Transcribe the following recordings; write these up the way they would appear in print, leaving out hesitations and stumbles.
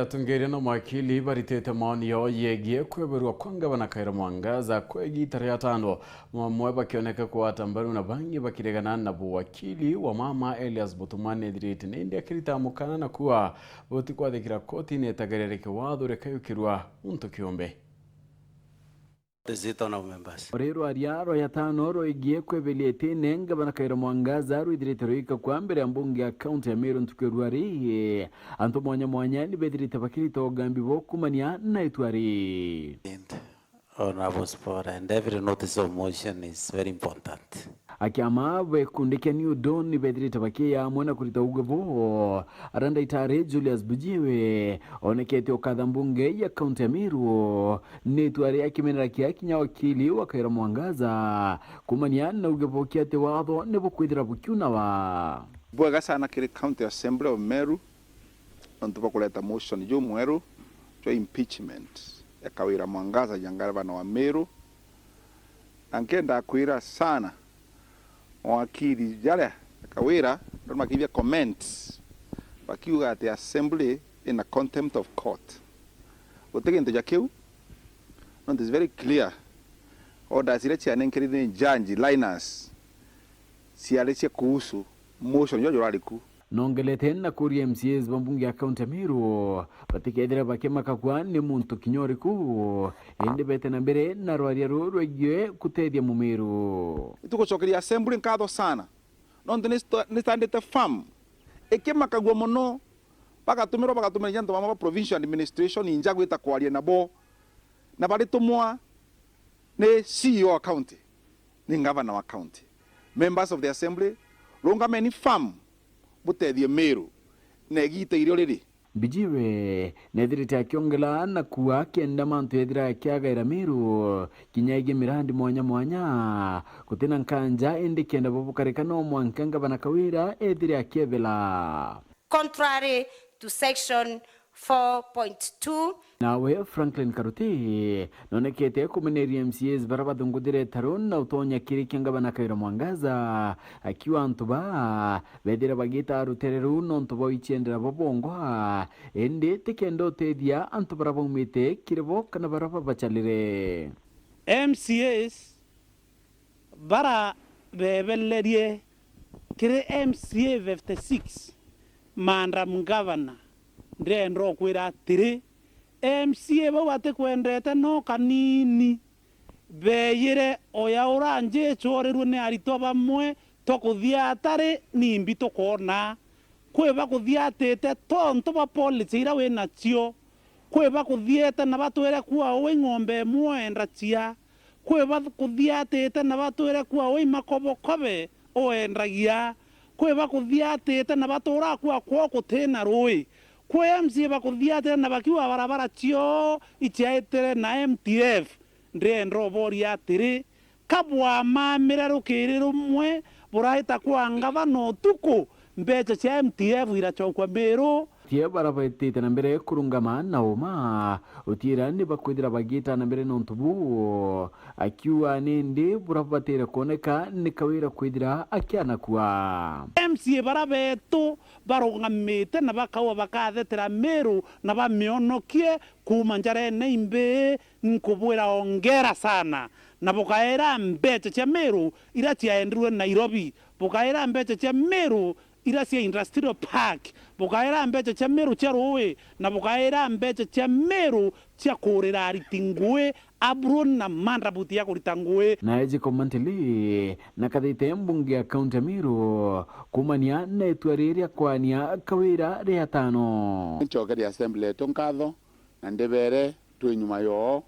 Atungeria na mwakili baritete maoni yao yegie kweberwa kwa Gavana Khaira Mwangaza kwegi tarehe 5 mwamwe bakioneka kwa atambaru na bangi bakiregana na buwakili wa mama Elias Botumane direte nende akirita mukana na kuwa boti kwa thikira koti netagerereke watho rekayukirwa unto kiombe. Orero ariaro ya tano roigie kwebeliete nenga Gavana Khaira Mwangaza ruidirete roika kwa mbere ya mbunge ya kaunti ya Meru ntukeruari anto mwanya ni bedirete bakirita ogambi bokumania na itwari. Honorable Sport, and every notice of motion is very important. Akiama bekundike ni udon ni bedirete bakia mwana kulita ugebo aranda itare Julius Bujiwe onekete okadha mbunge ya kaunti ya Meru ni itwari akimenera kinya wakili wa Khaira Mwangaza kumania na ugebo kiate watho nebo kwithira bukiuna wa bwega sana kiri County Assembly of Meru ontupa kuleta motion juu mweru to impeachment ya Khaira Mwangaza Gavana wa Meru. Ankenda kuira sana wakili jale Khaira ndo makivya comments bakiuga at the assembly in a contempt of court. Uteke nto jakeu no, it is very clear order silechi anenkeri ni janji Linus sialechi kuhusu motion yojo raliku nongelete na kuri MCAs bambungi ya kaunti ya Meru batikethira bakemaka kwa ni muntu kinyori ku ende bete na mbere na rwaria ruru igiye kutedia mu Meru itukochokeria assembly nkatho sana nonde nistandete farm ekemaka gwa mono bagatumira nyanto mama provincial administration inja gwita kwaria nabo na baritumwa ne CEO wa county ni governor wa county members of the assembly longa many farm butethie Meru negite irio riri Bijiwe nedirite akiongela na kuwa kenda mantu edira kiagaira Meru kinyege mirandi mwanya kutina nkanja ende kenda bobukarekano mwanka Gavana Khaira edira akevela contrary to section 4.2. nawe Franklin Karuti nonekete kumeneri MCAs barabadungudire tarun na utonya kiriki Gavana Khaira Mwangaza akiwa antuba bedira bagita rutereru nontuba ichendera bobongwa ende tekendo tedia antubara bomite kirebo kana baraba bachalire MCAs bara bebelerie kire MCA 56 manda mgavana ndendo kwira tiri MCA bawate kwendete no kanini beyire oya oranje chorerwe ne arito bamwe tokuthia atare nimbi tokona kweba kuthiatete tonto ba police ira we natio kweba kuthiete na batwere kwa we ng'ombe mwenda cia kweba kuthiatete na batwere kwa we makobo kobe oendagia kweba kuthiatete na batura kwa kutena roi kwa MCA bakuthiatete na bakiwa barabara cio ichaetere na MTF ndendo boria atiri kabwa mamire rukiriro mwe burahita kwa Gavana tuku mbecha cia MTF irachokwa Meru tie barabetite na mbere kurungama na uma utira ni bakwidira bagita na mbere nontubu akiwa nindi burabatira koneka ni Khaira kwidira akiana kwa MCA barabetu barongamite na bakawa bakathetera Meru na bamionokie kuma njare neimbe nkubwira ongera sana na bukaera mbecha cia Meru ira ciaendrwe Nairobi bukaera mbecha cia Meru ira cia industrial park bukaera mbecha cia Meru cia roe na bukaera mbecha cia Meru cia kurira ritingwe abron na manda buti ya kuritangwe na eji komantili na kadite mbunge ya kaunti ya Meru kumania na etwariria kwania Khaira ria tano nchokeria assembly tonkatho na ndebere twinyuma yo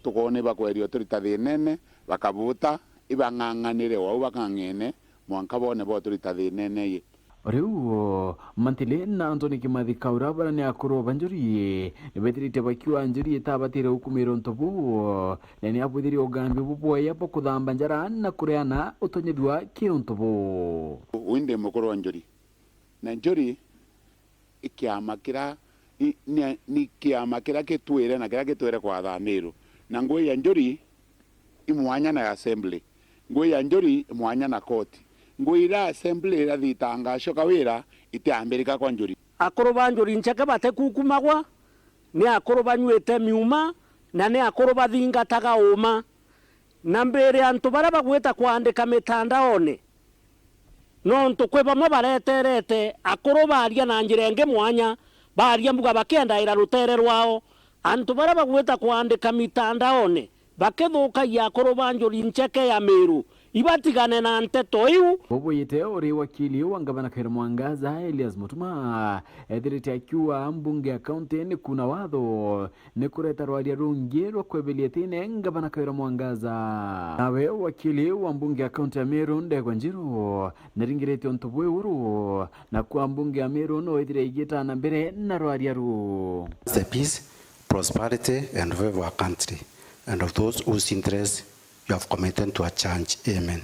tukone bakwerio turitathi nene bakabuta ibang'ang'anire wao bakang'ene mwanka bone bo turitathi nene ye Riu mantile na Anthony Kimathi Khaira barani akoro banjuri betirite bakiwa anjuri tabatire hukumiro ntobu nene abudiri ogambi buboya pokuthamba njara na kureana utonyedwa kiontobu winde mukoro njuri na njuri ikiamakira ni kiamakira kitwire na kira kitwire kwa Meru na ngui ya njuri imwanya na assembly ngui ya njuri imwanya na koti nguira assembly ra thitanga Khaira ite Amerika kwa njuri akoro banjuri ncheke bate kukumagwa ni akoro banywete miuma na ni akoro bathingataga uma na mbere antu bara bagweta kwandika mitandaone no ntu kwe bamwe bareterete akoro baria na njira enge mwanya baria mbuga bakendaira rutere rwao antu bara bagweta kwandika mitandaone bakethuka ya akoro banjuri ncheke ya Meru ibatigane na nteto iu Boboyete ori wakili wa ngavana Khaira Mwangaza Elias Mutuma ethirite akiwa mbunge ya kaunti ni kuna watho ni kureta rwaria rungi rwa kwebelietine ngavana Khaira Mwangaza. Nawe wakili wa mbunge ya kaunti ya Meru Ndegwa Njiru naringirete ontobwe uru na kwa mbunge ya Meru no ethire igita na mbere na rwaria ru the peace, prosperity and favor our country and of those whose interests you have committed to a change. Amen.